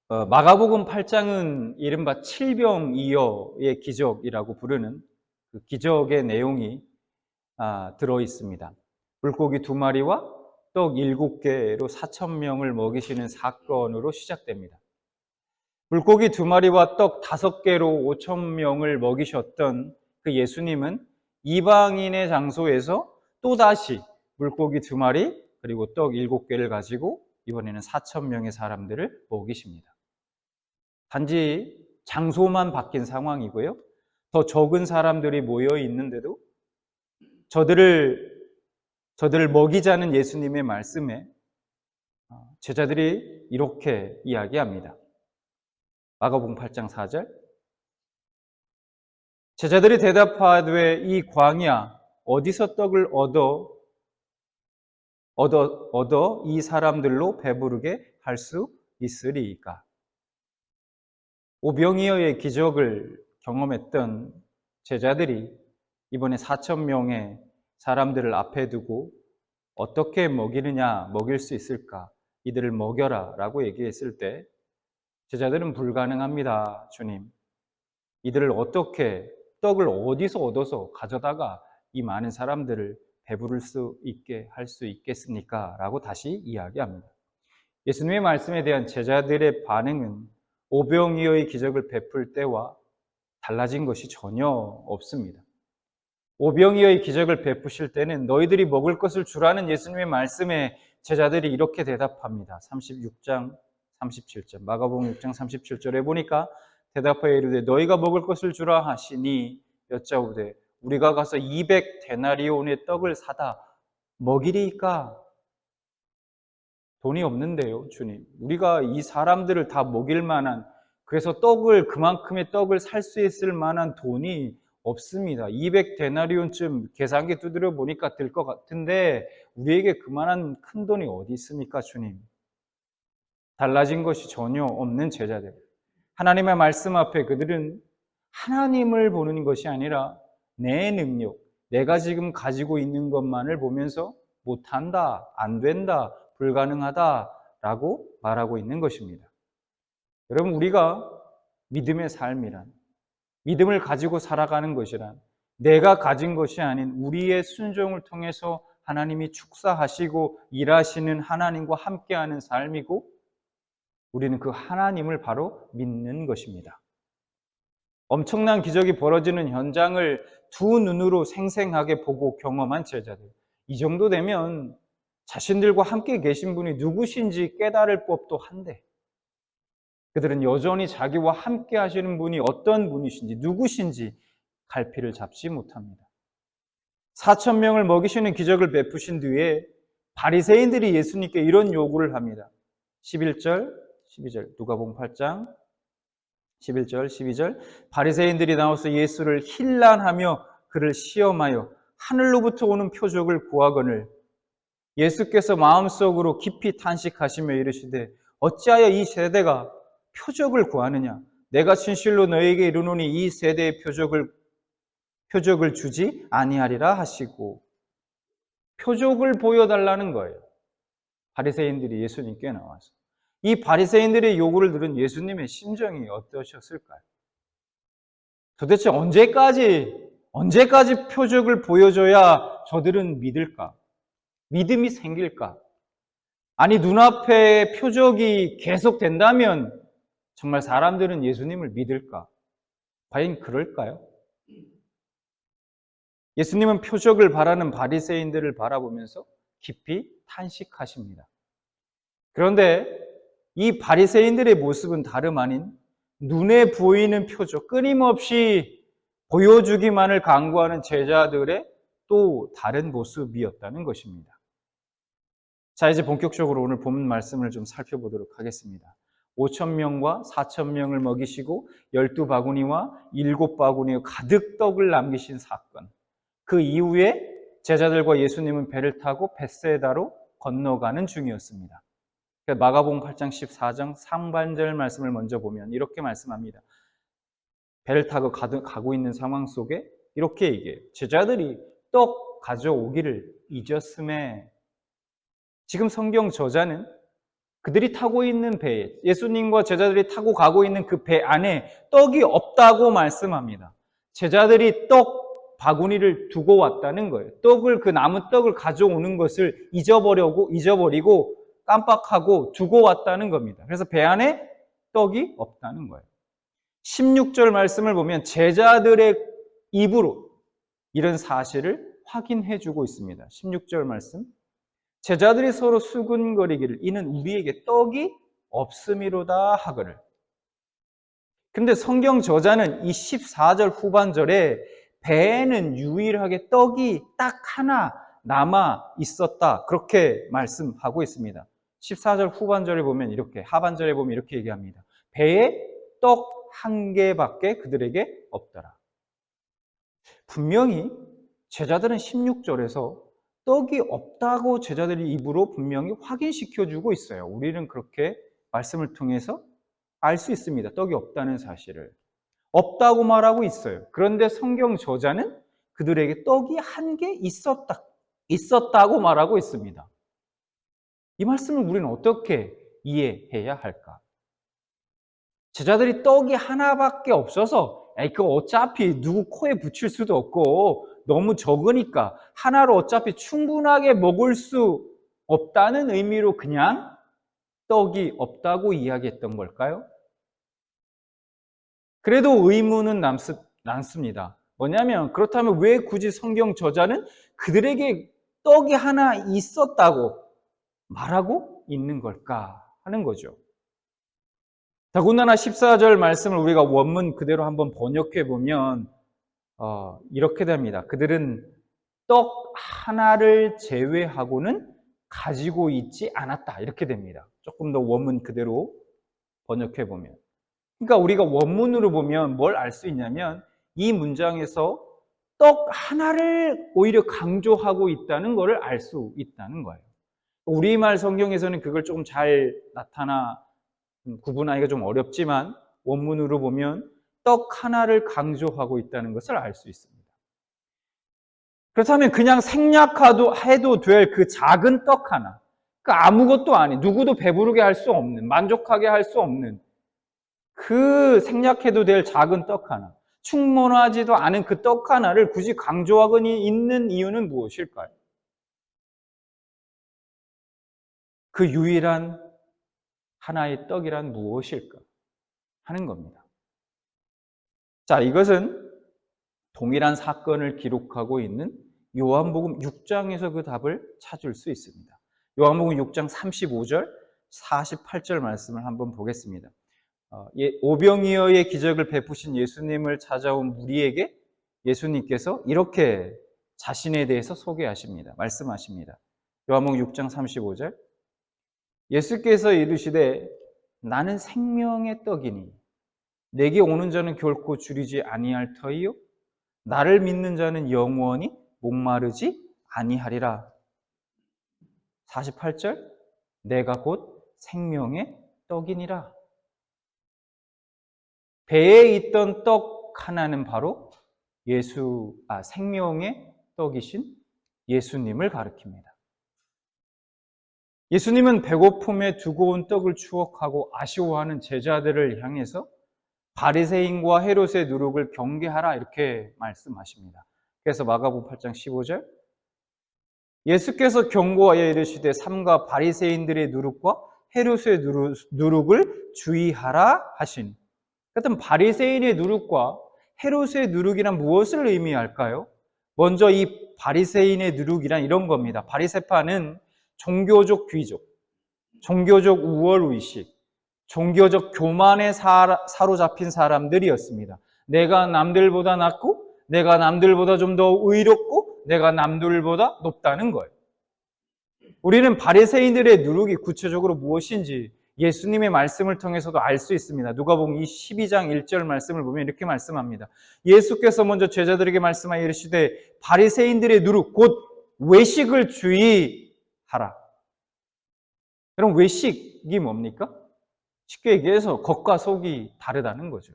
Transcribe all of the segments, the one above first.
마가복음 8장은 이른바 칠병이어의 기적이라고 부르는 그 기적의 내용이 들어 있습니다. 물고기 2마리와 떡 7개로 4,000명을 먹이시는 사건으로 시작됩니다. 물고기 2마리와 떡 5개로 5,000명을 먹이셨던 그 예수님은 이방인의 장소에서 또다시 물고기 2마리 그리고 떡 7개를 가지고 이번에는 4,000명의 사람들을 먹이십니다. 단지 장소만 바뀐 상황이고요. 더 적은 사람들이 모여 있는데도 저들을 먹이자는 예수님의 말씀에 제자들이 이렇게 이야기합니다. 마가복음 8장 4절. 제자들이 대답하되 이 광야 어디서 떡을 얻어 이 사람들로 배부르게 할 수 있으리이까? 오병이어의 기적을 경험했던 제자들이 이번에 4,000명의 사람들을 앞에 두고 어떻게 먹일 수 있을까? 이들을 먹여라 라고 얘기했을 때 제자들은 불가능합니다, 주님. 이들을 어떻게 떡을 어디서 얻어서 가져다가 이 많은 사람들을 배부를 수 있게 할 수 있겠습니까? 라고 다시 이야기합니다. 예수님의 말씀에 대한 제자들의 반응은 오병이어의 기적을 베풀 때와 달라진 것이 전혀 없습니다. 오병이어의 기적을 베푸실 때는 너희들이 먹을 것을 주라는 예수님의 말씀에 제자들이 이렇게 대답합니다. 36장 37절 마가복음 6장 37절에 보니까 대답하여 이르되 너희가 먹을 것을 주라 하시니 여짜오되 우리가 가서 200데나리온의 떡을 사다 먹이리이까? 돈이 없는데요, 주님. 우리가 이 사람들을 다 먹일 만한, 그래서 그만큼의 떡을 살 수 있을 만한 돈이 없습니다. 200데나리온쯤 계산기 두드려 보니까 들 것 같은데 우리에게 그만한 큰 돈이 어디 있습니까, 주님? 달라진 것이 전혀 없는 제자들. 하나님의 말씀 앞에 그들은 하나님을 보는 것이 아니라 내 능력, 내가 지금 가지고 있는 것만을 보면서 못한다, 안 된다, 불가능하다라고 말하고 있는 것입니다. 여러분, 우리가 믿음의 삶이란, 믿음을 가지고 살아가는 것이란 내가 가진 것이 아닌 우리의 순종을 통해서 하나님이 축사하시고 일하시는 하나님과 함께하는 삶이고 우리는 그 하나님을 바로 믿는 것입니다. 엄청난 기적이 벌어지는 현장을 두 눈으로 생생하게 보고 경험한 제자들. 이 정도 되면 자신들과 함께 계신 분이 누구신지 깨달을 법도 한데 그들은 여전히 자기와 함께 하시는 분이 어떤 분이신지 누구신지 갈피를 잡지 못합니다. 4,000명을 먹이시는 기적을 베푸신 뒤에 바리새인들이 예수님께 이런 요구를 합니다. 11절, 12절 누가복음 8장 11절, 12절 바리새인들이 나와서 예수를 힐난하며 그를 시험하여 하늘로부터 오는 표적을 구하거늘 예수께서 마음속으로 깊이 탄식하시며 이르시되 어찌하여 이 세대가 표적을 구하느냐? 내가 진실로 너에게 이르노니 이 세대의 표적을 주지 아니하리라 하시고 표적을 보여달라는 거예요. 바리새인들이 예수님께 나와서 이 바리새인들의 요구를 들은 예수님의 심정이 어떠셨을까요? 도대체 언제까지 표적을 보여줘야 저들은 믿을까? 믿음이 생길까? 아니 눈앞에 표적이 계속된다면 정말 사람들은 예수님을 믿을까? 과연 그럴까요? 예수님은 표적을 바라는 바리새인들을 바라보면서 깊이 탄식하십니다. 그런데 이 바리새인들의 모습은 다름 아닌 눈에 보이는 표적, 끊임없이 보여주기만을 강구하는 제자들의 또 다른 모습이었다는 것입니다. 자, 이제 본격적으로 오늘 본문 말씀을 좀 살펴보도록 하겠습니다. 5,000명과 4,000명을 먹이시고 12바구니와 7바구니에 가득 떡을 남기신 사건. 그 이후에 제자들과 예수님은 배를 타고 벳세다로 건너가는 중이었습니다. 마가복음 8장 14장 상반절 말씀을 먼저 보면 이렇게 말씀합니다. 배를 타고 가고 있는 상황 속에 이렇게 얘기해요. 제자들이 떡 가져오기를 잊었음에 지금 성경 저자는 그들이 타고 있는 배에, 예수님과 제자들이 타고 가고 있는 그 배 안에 떡이 없다고 말씀합니다. 제자들이 떡 바구니를 두고 왔다는 거예요. 그 남은 떡을 가져오는 것을 잊어버리고 깜빡하고 두고 왔다는 겁니다. 그래서 배 안에 떡이 없다는 거예요. 16절 말씀을 보면 제자들의 입으로 이런 사실을 확인해 주고 있습니다. 16절 말씀. 제자들이 서로 수군거리기를 이는 우리에게 떡이 없음이로다 하거늘. 근데 성경 저자는 이 14절 후반절에 배에는 유일하게 떡이 딱 하나 남아 있었다, 그렇게 말씀하고 있습니다. 14절 후반절에 보면 이렇게, 하반절에 보면 이렇게 얘기합니다. 배에 떡 한 개밖에 그들에게 없더라. 분명히 제자들은 16절에서 떡이 없다고 제자들이 입으로 분명히 확인시켜주고 있어요. 우리는 그렇게 말씀을 통해서 알 수 있습니다. 떡이 없다는 사실을. 없다고 말하고 있어요. 그런데 성경 저자는 그들에게 떡이 한 개 있었다고 말하고 있습니다. 이 말씀을 우리는 어떻게 이해해야 할까? 제자들이 떡이 하나밖에 없어서 그거 어차피 누구 코에 붙일 수도 없고 너무 적으니까 하나로 어차피 충분하게 먹을 수 없다는 의미로 그냥 떡이 없다고 이야기했던 걸까요? 그래도 의문은 남습니다. 뭐냐면 그렇다면 왜 굳이 성경 저자는 그들에게 떡이 하나 있었다고 말하고 있는 걸까 하는 거죠. 더군다나 14절 말씀을 우리가 원문 그대로 한번 번역해 보면 이렇게 됩니다. 그들은 떡 하나를 제외하고는 가지고 있지 않았다, 이렇게 됩니다. 조금 더 원문 그대로 번역해 보면. 그러니까 우리가 원문으로 보면 뭘 알 수 있냐면 이 문장에서 떡 하나를 오히려 강조하고 있다는 것을 알 수 있다는 거예요. 우리말 성경에서는 그걸 조금 잘 구분하기가 좀 어렵지만 원문으로 보면 떡 하나를 강조하고 있다는 것을 알 수 있습니다. 그렇다면 그냥 생략해도 될 그 작은 떡 하나, 아무것도 아닌, 누구도 배부르게 할 수 없는, 만족하게 할 수 없는 그 생략해도 될 작은 떡 하나, 충분하지도 않은 그 떡 하나를 굳이 강조하고 있는 이유는 무엇일까요? 그 유일한 하나의 떡이란 무엇일까 하는 겁니다. 자, 이것은 동일한 사건을 기록하고 있는 요한복음 6장에서 그 답을 찾을 수 있습니다. 요한복음 6장 35절, 48절 말씀을 한번 보겠습니다. 오병이어의 기적을 베푸신 예수님을 찾아온 무리에게 예수님께서 이렇게 자신에 대해서 소개하십니다. 말씀하십니다. 요한복음 6장 35절. 예수께서 이르시되 나는 생명의 떡이니 내게 오는 자는 결코 줄이지 아니할 터이요 나를 믿는 자는 영원히 목마르지 아니하리라. 48절. 내가 곧 생명의 떡이니라. 배에 있던 떡 하나는 바로 생명의 떡이신 예수님을 가리킵니다. 예수님은 배고픔에 두고 온 떡을 추억하고 아쉬워하는 제자들을 향해서 바리새인과 헤롯의 누룩을 경계하라, 이렇게 말씀하십니다. 그래서 마가복음 8장 15절. 예수께서 경고하여 이르시되 삼가 바리새인들의 누룩과 헤롯의 누룩을 주의하라 하시니. 그렇다면 바리새인의 누룩과 헤롯의 누룩이란 무엇을 의미할까요? 먼저 이 바리새인의 누룩이란 이런 겁니다. 바리새파는 종교적 귀족, 종교적 우월의식, 종교적 교만에 사로잡힌 사람들이었습니다. 내가 남들보다 낫고, 내가 남들보다 좀 더 의롭고, 내가 남들보다 높다는 거예요. 우리는 바리새인들의 누룩이 구체적으로 무엇인지 예수님의 말씀을 통해서도 알 수 있습니다. 누가복음 12장 1절 말씀을 보면 이렇게 말씀합니다. 예수께서 먼저 제자들에게 말씀하여 이르시되 바리새인들의 누룩 곧 외식을 주의하라. 그럼 외식이 뭡니까? 쉽게 얘기해서 겉과 속이 다르다는 거죠.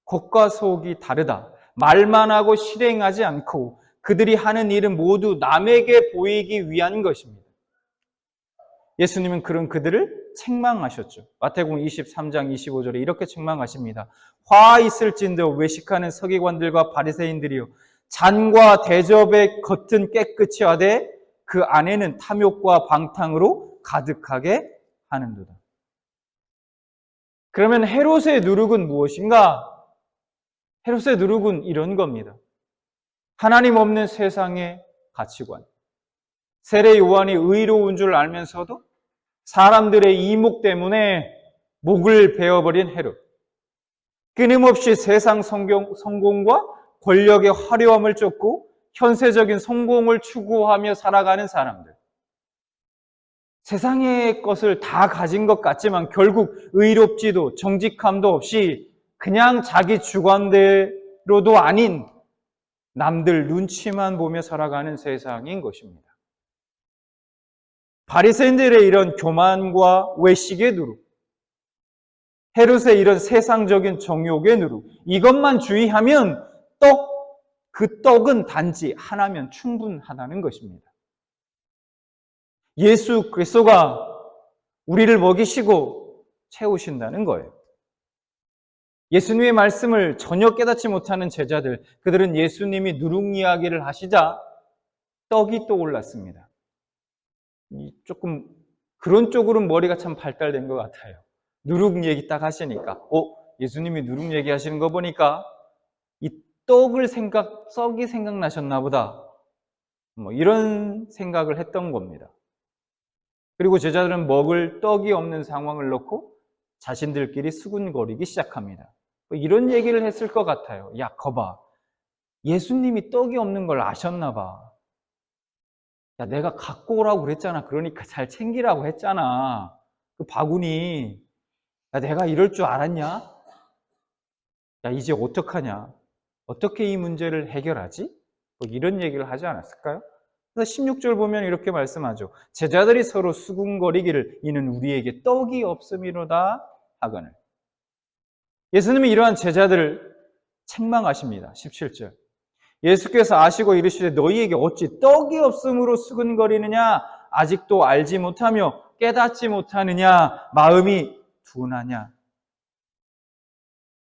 겉과 속이 다르다. 말만 하고 실행하지 않고 그들이 하는 일은 모두 남에게 보이기 위한 것입니다. 예수님은 그런 그들을 책망하셨죠. 마태복음 23장 25절에 이렇게 책망하십니다. 화 있을진저 외식하는 서기관들과 바리새인들이요 잔과 대접의 겉은 깨끗이 하되 그 안에는 탐욕과 방탕으로 가득하게 하는도다. 그러면 헤롯의 누룩은 무엇인가? 헤롯의 누룩은 이런 겁니다. 하나님 없는 세상의 가치관. 세례 요한이 의로운 줄 알면서도 사람들의 이목 때문에 목을 베어버린 헤롯. 끊임없이 세상 성공과 권력의 화려함을 쫓고 현세적인 성공을 추구하며 살아가는 사람들. 세상의 것을 다 가진 것 같지만 결국 의롭지도 정직함도 없이 그냥 자기 주관대로도 아닌 남들 눈치만 보며 살아가는 세상인 것입니다. 바리새인들의 이런 교만과 외식의 누룩, 헤롯의 이런 세상적인 정욕의 누룩, 이것만 주의하면 그 떡은 단지 하나면 충분하다는 것입니다. 예수 그리스도가 우리를 먹이시고 채우신다는 거예요. 예수님의 말씀을 전혀 깨닫지 못하는 제자들, 그들은 예수님이 누룩 이야기를 하시자 떡이 떠올랐습니다. 조금 그런 쪽으로는 머리가 참 발달된 것 같아요. 누룩 얘기 딱 하시니까, 예수님이 누룩 얘기하시는 거 보니까 이 떡이 생각나셨나 보다. 이런 생각을 했던 겁니다. 그리고 제자들은 먹을 떡이 없는 상황을 놓고 자신들끼리 수군거리기 시작합니다. 이런 얘기를 했을 것 같아요. 야, 거봐. 예수님이 떡이 없는 걸 아셨나 봐. 야, 내가 갖고 오라고 그랬잖아. 그러니까 잘 챙기라고 했잖아. 그 바구니. 야, 내가 이럴 줄 알았냐? 야, 이제 어떡하냐? 어떻게 이 문제를 해결하지? 이런 얘기를 하지 않았을까요? 그래서 16절 보면 이렇게 말씀하죠. 제자들이 서로 수군거리기를 이는 우리에게 떡이 없음이로다 하거늘. 예수님이 이러한 제자들을 책망하십니다. 17절. 예수께서 아시고 이르시되 너희에게 어찌 떡이 없음으로 수군거리느냐? 아직도 알지 못하며 깨닫지 못하느냐? 마음이 둔하냐?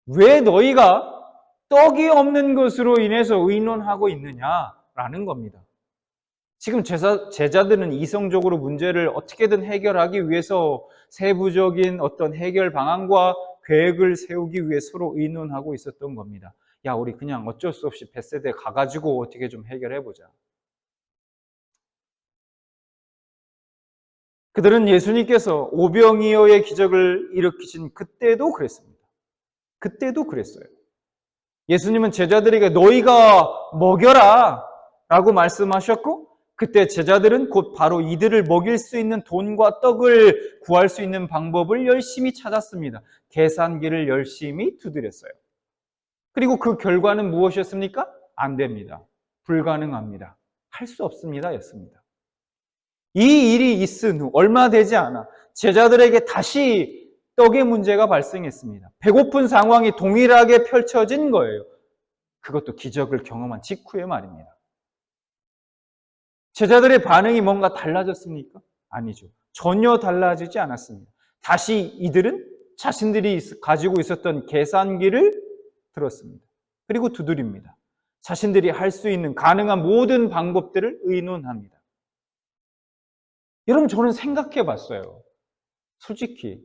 왜 너희가 떡이 없는 것으로 인해서 의논하고 있느냐라는 겁니다. 지금 제자들은 이성적으로 문제를 어떻게든 해결하기 위해서 세부적인 어떤 해결 방안과 계획을 세우기 위해 서로 의논하고 있었던 겁니다. 야, 우리 그냥 어쩔 수 없이 벳세대 가가지고 어떻게 좀 해결해보자. 그들은 예수님께서 오병이어의 기적을 일으키신 그때도 그랬습니다. 그때도 그랬어요. 예수님은 제자들에게 너희가 먹여라 라고 말씀하셨고 그때 제자들은 곧 바로 이들을 먹일 수 있는 돈과 떡을 구할 수 있는 방법을 열심히 찾았습니다. 계산기를 열심히 두드렸어요. 그리고 그 결과는 무엇이었습니까? 안 됩니다. 불가능합니다. 할 수 없습니다. 였습니다. 이 일이 있은 후 얼마 되지 않아 제자들에게 다시 떡의 문제가 발생했습니다. 배고픈 상황이 동일하게 펼쳐진 거예요. 그것도 기적을 경험한 직후에 말입니다. 제자들의 반응이 뭔가 달라졌습니까? 아니죠. 전혀 달라지지 않았습니다. 다시 이들은 자신들이 가지고 있었던 계산기를 들었습니다. 그리고 두드립니다. 자신들이 할 수 있는 가능한 모든 방법들을 의논합니다. 여러분, 저는 생각해 봤어요. 솔직히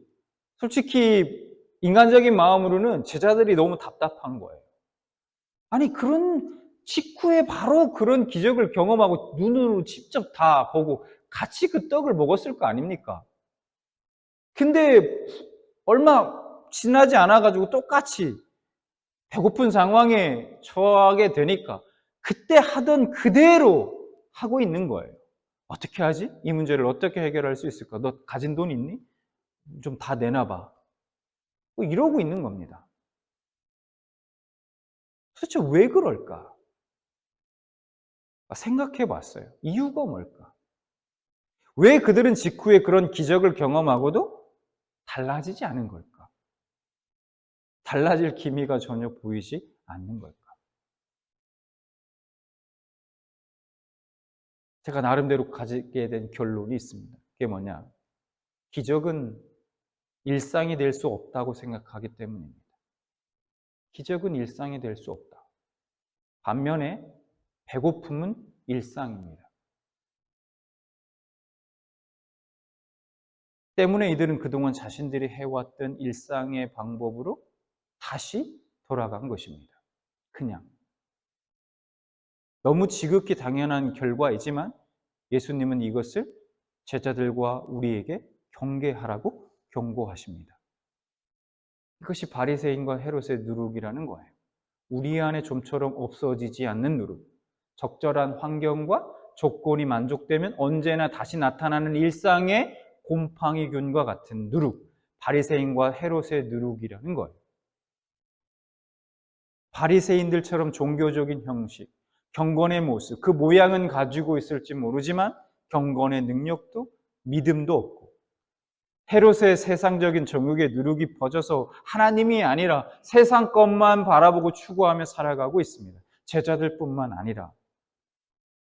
인간적인 마음으로는 제자들이 너무 답답한 거예요. 아니, 그런 직후에 바로 그런 기적을 경험하고 눈으로 직접 다 보고 같이 그 떡을 먹었을 거 아닙니까? 근데 얼마 지나지 않아가지고 똑같이 배고픈 상황에 처하게 되니까 그때 하던 그대로 하고 있는 거예요. 어떻게 하지? 이 문제를 어떻게 해결할 수 있을까? 너 가진 돈 있니? 좀 다 내놔봐. 이러고 있는 겁니다. 도대체 왜 그럴까? 생각해 봤어요. 이유가 뭘까? 왜 그들은 직후에 그런 기적을 경험하고도 달라지지 않은 걸까? 달라질 기미가 전혀 보이지 않는 걸까? 제가 나름대로 가지게 된 결론이 있습니다. 그게 뭐냐? 기적은 일상이 될 수 없다고 생각하기 때문입니다. 기적은 일상이 될 수 없다. 반면에 배고픔은 일상입니다. 때문에 이들은 그동안 자신들이 해왔던 일상의 방법으로 다시 돌아간 것입니다. 그냥. 너무 지극히 당연한 결과이지만 예수님은 이것을 제자들과 우리에게 경계하라고 경고하십니다. 이것이 바리새인과 헤롯의 누룩이라는 거예요. 우리 안에 좀처럼 없어지지 않는 누룩. 적절한 환경과 조건이 만족되면 언제나 다시 나타나는 일상의 곰팡이균과 같은 누룩. 바리새인과 헤롯의 누룩이라는 거예요. 바리새인들처럼 종교적인 형식, 경건의 모습, 그 모양은 가지고 있을지 모르지만 경건의 능력도 믿음도 없고 헤롯의 세상적인 정욕의 누룩이 퍼져서 하나님이 아니라 세상 것만 바라보고 추구하며 살아가고 있습니다. 제자들뿐만 아니라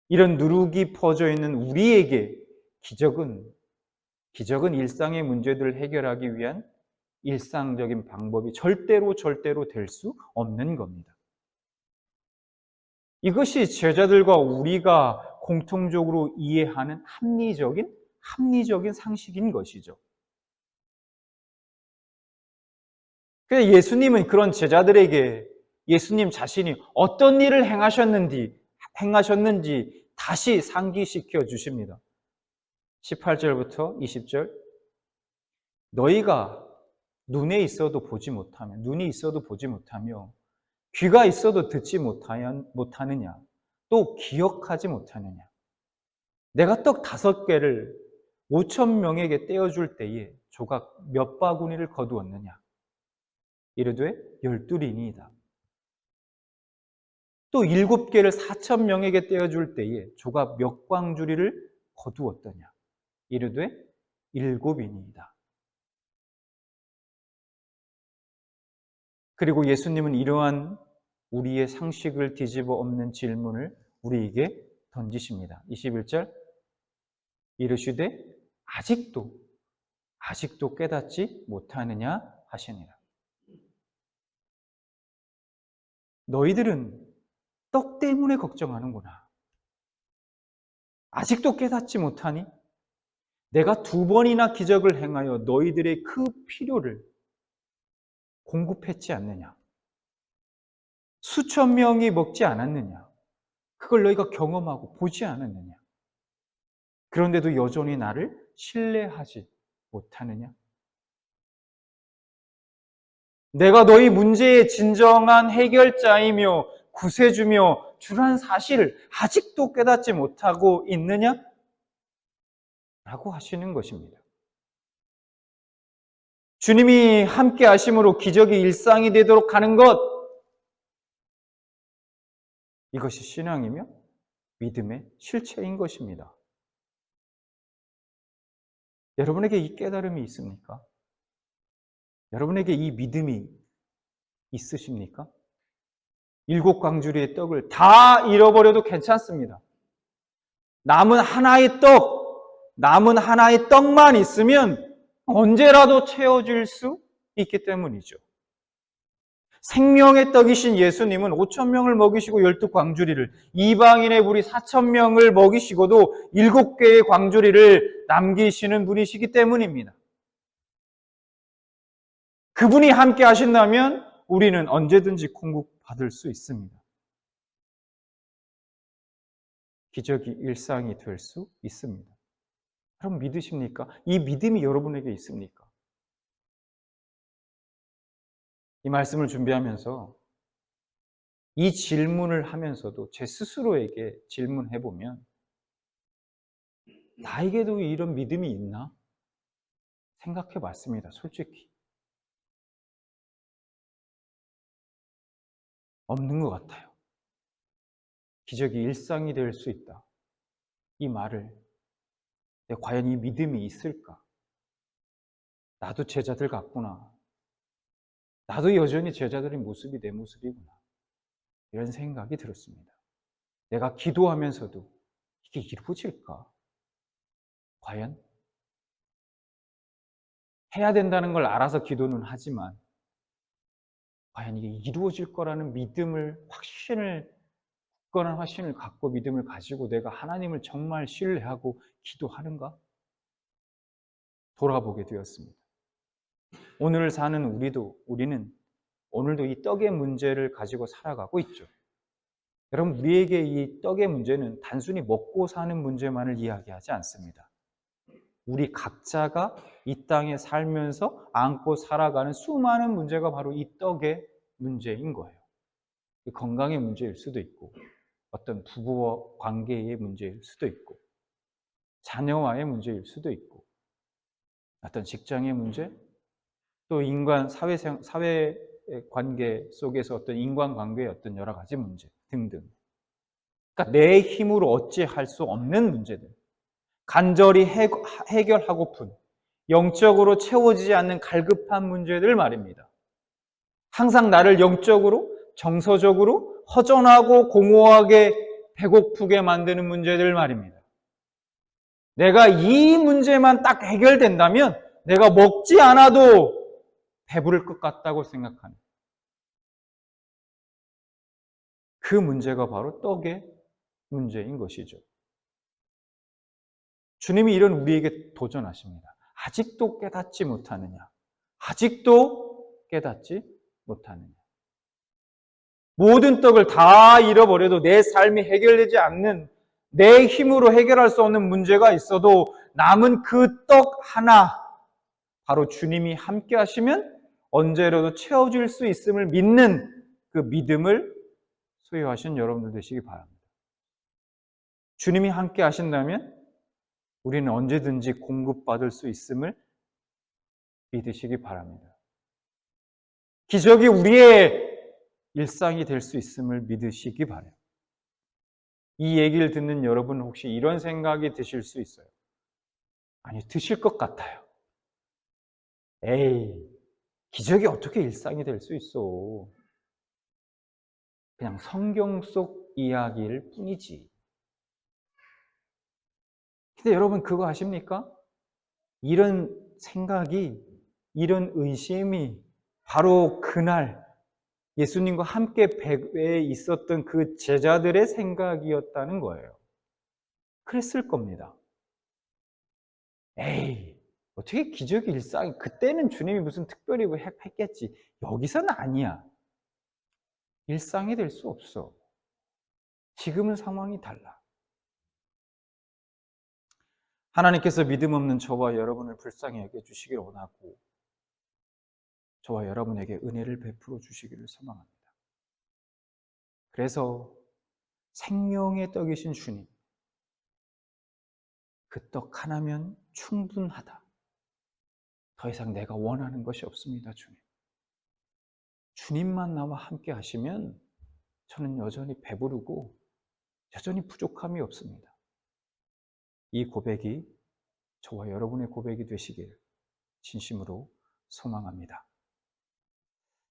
이런 누룩이 퍼져 있는 우리에게 기적은 일상의 문제들을 해결하기 위한 일상적인 방법이 절대로 될 수 없는 겁니다. 이것이 제자들과 우리가 공통적으로 이해하는 합리적인 상식인 것이죠. 그래서 예수님은 그런 제자들에게 예수님 자신이 어떤 일을 행하셨는지 다시 상기시켜 주십니다. 18절부터 20절. 너희가 눈이 있어도 보지 못하며 귀가 있어도 듣지 못하느냐? 또 기억하지 못하느냐? 내가 떡 5개를 5,000명에게 떼어줄 때에 조각 몇 바구니를 거두었느냐? 이르되 12리니이다. 또 7개를 4,000명에게 떼어줄 때에 조각 몇 광주리를 거두었더냐? 이르되 7이니이다. 그리고 예수님은 이러한 우리의 상식을 뒤집어 엎는 질문을 우리에게 던지십니다. 21절. 이르시되 아직도 깨닫지 못하느냐 하시니라. 너희들은 떡 때문에 걱정하는구나. 아직도 깨닫지 못하니? 내가 2번이나 기적을 행하여 너희들의 그 필요를 공급했지 않느냐? 수천 명이 먹지 않았느냐? 그걸 너희가 경험하고 보지 않았느냐? 그런데도 여전히 나를 신뢰하지 못하느냐? 내가 너희 문제의 진정한 해결자이며 구세주며 주란 사실을 아직도 깨닫지 못하고 있느냐? 라고 하시는 것입니다. 주님이 함께 하심으로 기적이 일상이 되도록 하는 것, 이것이 신앙이며 믿음의 실체인 것입니다. 여러분에게 이 깨달음이 있습니까? 여러분에게 이 믿음이 있으십니까? 7광주리의 떡을 다 잃어버려도 괜찮습니다. 남은 하나의 떡만 있으면 언제라도 채워질 수 있기 때문이죠. 생명의 떡이신 예수님은 5,000명을 먹이시고 12광주리를, 이방인의 무리 4,000명을 먹이시고도 7개의 광주리를 남기시는 분이시기 때문입니다. 그분이 함께 하신다면 우리는 언제든지 공급받을 수 있습니다. 기적이 일상이 될 수 있습니다. 여러분 믿으십니까? 이 믿음이 여러분에게 있습니까? 이 말씀을 준비하면서 이 질문을 하면서도 제 스스로에게 질문해 보면 나에게도 이런 믿음이 있나? 생각해 봤습니다. 솔직히. 없는 것 같아요. 기적이 일상이 될 수 있다. 이 말을 과연 이 믿음이 있을까? 나도 제자들 같구나. 나도 여전히 제자들의 모습이 내 모습이구나. 이런 생각이 들었습니다. 내가 기도하면서도 이게 이루어질까? 과연? 해야 된다는 걸 알아서 기도는 하지만 과연 이게 이루어질 거라는 굳건한 확신을 갖고 믿음을 가지고 내가 하나님을 정말 신뢰하고 기도하는가? 돌아보게 되었습니다. 오늘을 사는 우리는 오늘도 이 떡의 문제를 가지고 살아가고 있죠. 여러분, 우리에게 이 떡의 문제는 단순히 먹고 사는 문제만을 이야기하지 않습니다. 우리 각자가 이 땅에 살면서 안고 살아가는 수많은 문제가 바로 이 떡의 문제인 거예요. 건강의 문제일 수도 있고, 어떤 부부와 관계의 문제일 수도 있고, 자녀와의 문제일 수도 있고, 어떤 직장의 문제, 또 사회 관계 속에서 어떤 인간관계의 어떤 여러 가지 문제 등등. 그러니까 내 힘으로 어찌할 수 없는 문제들, 간절히 해결하고픈 영적으로 채워지지 않는 갈급한 문제들 말입니다. 항상 나를 영적으로, 정서적으로 허전하고 공허하게 배고프게 만드는 문제들 말입니다. 내가 이 문제만 딱 해결된다면 내가 먹지 않아도 배부를 것 같다고 생각하는 그 문제가 바로 떡의 문제인 것이죠. 주님이 이런 우리에게 도전하십니다. 아직도 깨닫지 못하느냐? 아직도 깨닫지 못하느냐? 모든 떡을 다 잃어버려도 내 삶이 해결되지 않는, 내 힘으로 해결할 수 없는 문제가 있어도 남은 그 떡 하나, 바로 주님이 함께 하시면 언제라도 채워질 수 있음을 믿는 그 믿음을 소유하신 여러분들 되시기 바랍니다. 주님이 함께 하신다면 우리는 언제든지 공급받을 수 있음을 믿으시기 바랍니다. 기적이 우리의 일상이 될 수 있음을 믿으시기 바라요. 이 얘기를 듣는 여러분 혹시 이런 생각이 드실 수 있어요? 아니, 드실 것 같아요. 에이, 기적이 어떻게 일상이 될 수 있어? 그냥 성경 속 이야기일 뿐이지. 근데 여러분 그거 아십니까? 이런 생각이, 이런 의심이 바로 그날 예수님과 함께 배에 있었던 그 제자들의 생각이었다는 거예요. 그랬을 겁니다. 에이, 어떻게 기적이 일상이, 그때는 주님이 무슨 특별히 했겠지. 여기서는 아니야. 일상이 될 수 없어. 지금은 상황이 달라. 하나님께서 믿음 없는 저와 여러분을 불쌍히 여겨주시길 원하고 저와 여러분에게 은혜를 베풀어 주시기를 소망합니다. 그래서 생명의 떡이신 주님, 그 떡 하나면 충분하다. 더 이상 내가 원하는 것이 없습니다, 주님. 주님만 나와 함께 하시면 저는 여전히 배부르고 여전히 부족함이 없습니다. 이 고백이 저와 여러분의 고백이 되시길 진심으로 소망합니다.